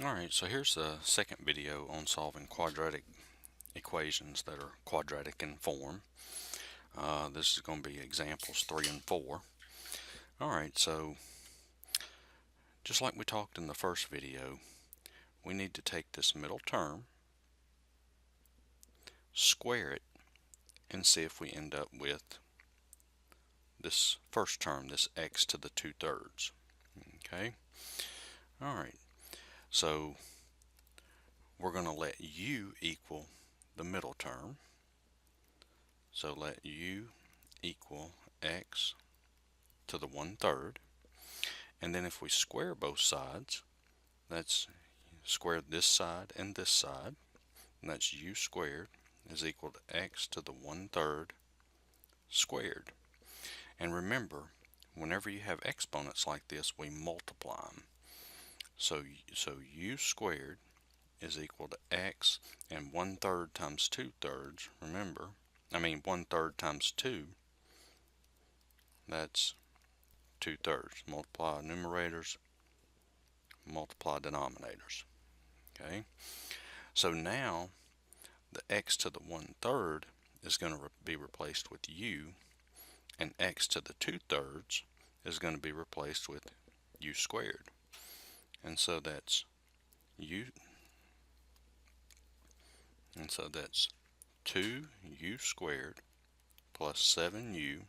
Alright, so here's the second video on solving quadratic equations that are quadratic in form. This is going to be examples 3 and 4. Alright, so just like we talked in the first video, we need to take this middle term, square it, and see if we end up with this first term, this x to the 2/3. Okay? Alright, so we're going to let u equal the middle term. So let u equal x to the 1/3. And then if we square both sides, that's square this side and this side, and that's u squared is equal to x to the 1/3 squared. And remember, whenever you have exponents like this, we multiply them. So u squared is equal to x, and 1/3 times 2/3, remember, 1/3 times 2, that's 2/3. Multiply numerators, multiply denominators. Okay, so now the x to the 1/3 is going to be replaced with u, and x to the 2/3 is going to be replaced with u squared. And so that's 2u squared plus 7u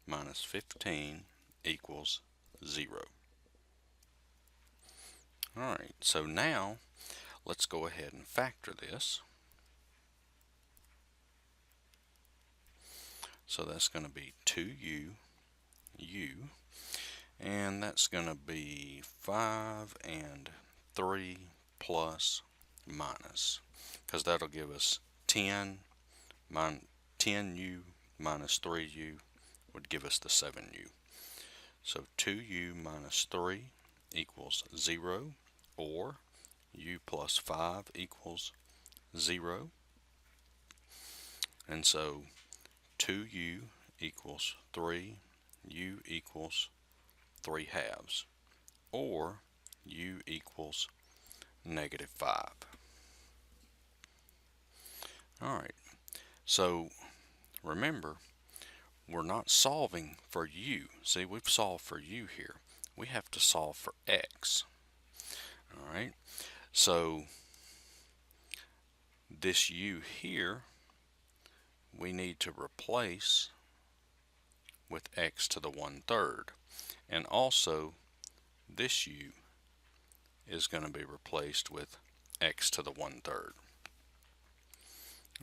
minus 15 equals 0. Alright, so now let's go ahead and factor this. So that's going to be 2u, and that's going to be 5 and 3 plus minus, because that'll give us 10u minus 3u would give us the 7u. So 2u minus 3 equals 0, or u plus 5 equals 0. And so 2u equals 3, u equals 3/2, or u equals -5. Alright, so remember, we're not solving for u. See, we've solved for u here. We have to solve for x. Alright, so this u here we need to replace with x to the 1/3, and also this u is going to be replaced with x to the 1/3.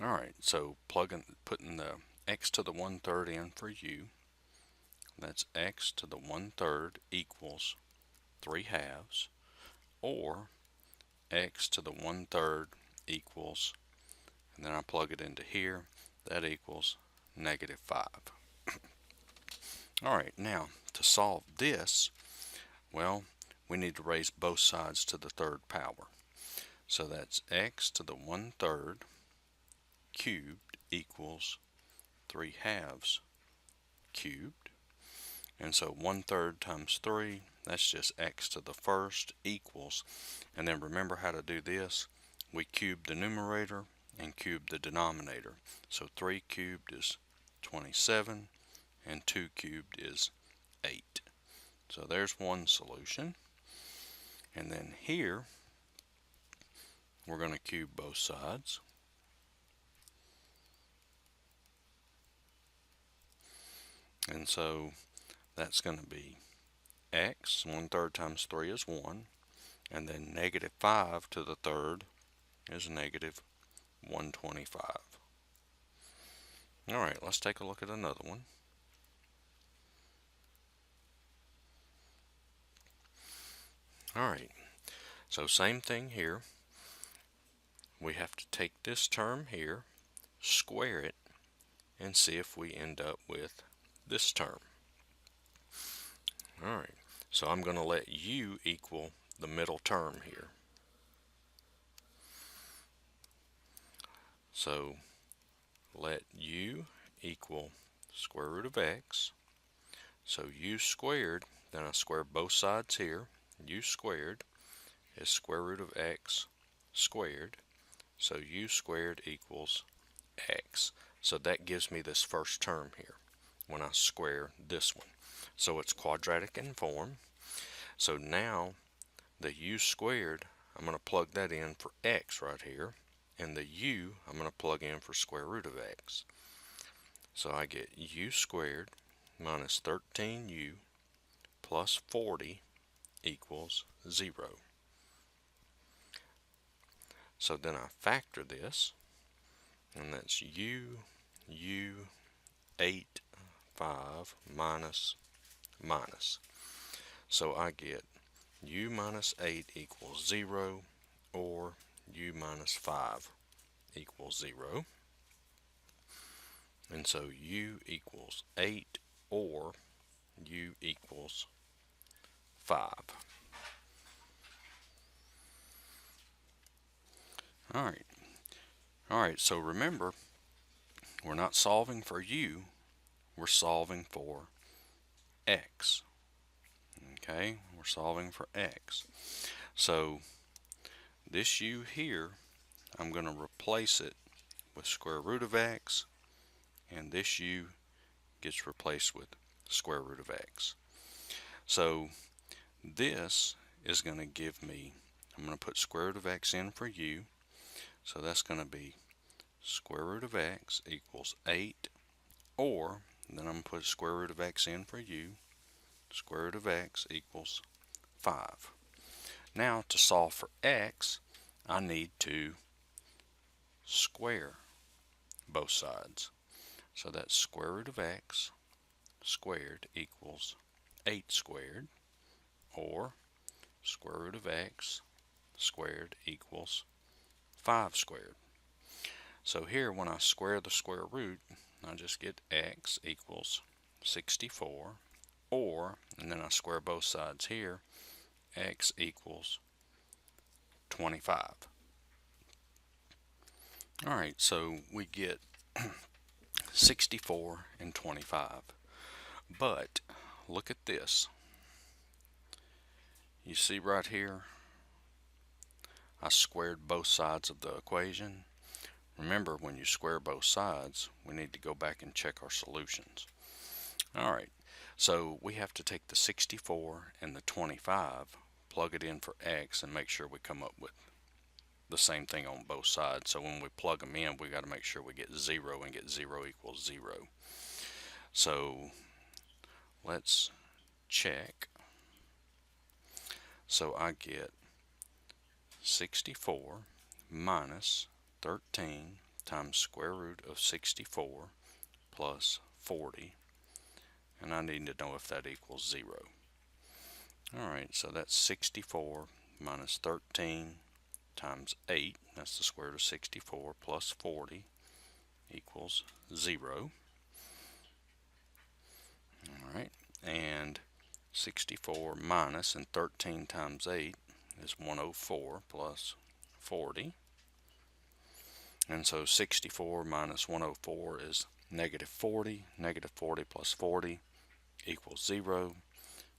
Alright, so putting the x to the 1/3 in for u, that's x to the 1/3 equals 3/2, or x to the 1/3 equals, and then I plug it into here, that equals -5. Alright, now to solve this, well, we need to raise both sides to the 3rd power. So that's x to the 1/3 cubed equals 3/2 cubed. And so 1/3 times 3, that's just x to the 1st equals, and then remember how to do this. We cube the numerator and cube the denominator. So 3 cubed is 27, and 2 cubed is 8. So there's one solution. And then here, we're going to cube both sides. And so that's going to be x, 1/3 times 3 is 1, and then -5 to the 3rd is -125. Alright, let's take a look at another one. Alright, so same thing here. We have to take this term here, square it, and see if we end up with this term. Alright, so I'm going to let u equal the middle term here. So let u equal square root of x. So u squared, then I square both sides here, u squared, is square root of x squared. So u squared equals x. So that gives me this first term here when I square this one. So it's quadratic in form. So now the u squared, I'm going to plug that in for x right here. And the u, I'm going to plug in for square root of x. So I get u squared minus 13u plus 40 equals 0. So then I factor this, and that's u, 8, 5, minus, minus. So I get u minus 8 equals 0, or u minus 5 equals 0. And so u equals 8, or u equals 5. Alright, so remember, we're not solving for u, we're solving for x. Okay, we're solving for x. So this u here, I'm going to replace it with square root of x, and this u gets replaced with square root of x. So this is going to give me, I'm going to put square root of x in for u, so that's going to be square root of x equals 8, or then I'm going to put square root of x in for u, square root of x equals 5. Now to solve for x, I need to square both sides. So that's square root of x squared equals 8 squared, or square root of x squared equals 5 squared. So here when I square the square root, I just get x equals 64, or, and then I square both sides here, x equals 25. Alright, so we get 64 and 25. But look at this. You see right here, I squared both sides of the equation. Remember, when you square both sides, we need to go back and check our solutions. Alright, so we have to take the 64 and the 25, plug it in for x, and make sure we come up with the same thing on both sides. So when we plug them in, we got to make sure we get 0 and get 0 equals 0. So let's check. So I get 64 minus 13 times square root of 64 plus 40, and I need to know if that equals 0. Alright, so that's 64 minus 13 times 8, that's the square root of 64, plus 40 equals 0. Alright, and 64 minus, and 13 times 8 is 104 plus 40. And so 64 minus 104 is negative 40. Negative 40 plus 40 equals 0.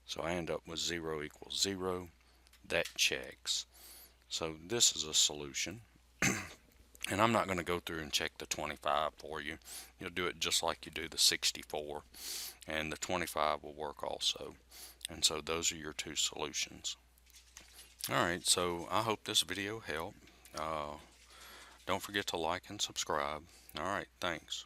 So I end up with 0 equals 0. That checks. So this is a solution. And I'm not going to go through and check the 25 for you. You'll do it just like you do the 64. And the 25 will work also. And so those are your two solutions. Alright, so I hope this video helped. Don't forget to like and subscribe. Alright, thanks.